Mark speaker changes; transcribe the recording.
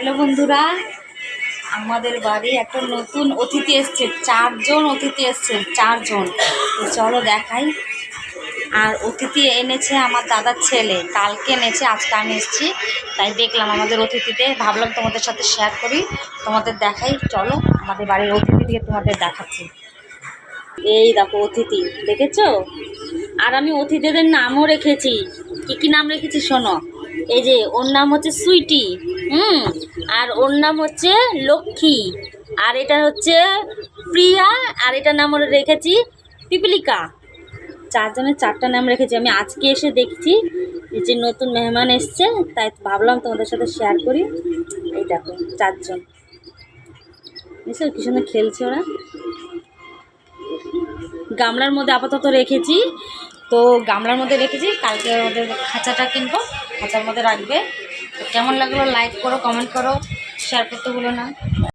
Speaker 1: Hello বন্ধুরা, আমাদের বাড়ি একটা নতুন অতিথি এসছে। 4 জন অতিথি এসছে, 4 জন। তো চলো দেখাই। আর অতিথি এনেছে আমার দাদার ছেলে, কালকে এনেছে, আজকে আমি এসেছি। তাই দেখলাম আমাদের অতিথিদের, ভাবলাম তোমাদের সাথে শেয়ার করি, তোমাদের দেখাই। চলো আমাদের বাড়ির অতিথিকে তোমাদের দেখাচ্ছি। এই দেখো অতিথি, দেখেছো? আর আমি অতিথিদের নামও রেখেছি। কি নাম রেখেছি শোনো। এই যে ওর নাম হচ্ছে সুইটি, আর ওর নাম হচ্ছে লক্ষ্মী, আর এটা হচ্ছে প্রিয়া, আর এটার নাম ওরা রেখেছি পিপিলিকা। 4 জনের 4টা নাম রেখেছি। আমি আজকে এসে দেখছি যে নতুন মেহমান এসছে, তাই ভাবলাম তোমাদের সাথে শেয়ার করি। এই দেখো 4 জন, বুঝছো কি সুন্দর খেলছে ওরা। গামলার মধ্যে আপাতত রেখেছি, তো গামলার মধ্যে রেখেছি, কালকে ওদের খাঁচাটা কিনবো, খাঁচার মধ্যে রাখবে। তো কেমন লাগলো লাইক করো, কমেন্ট করো, শেয়ার করতে ভুলো না।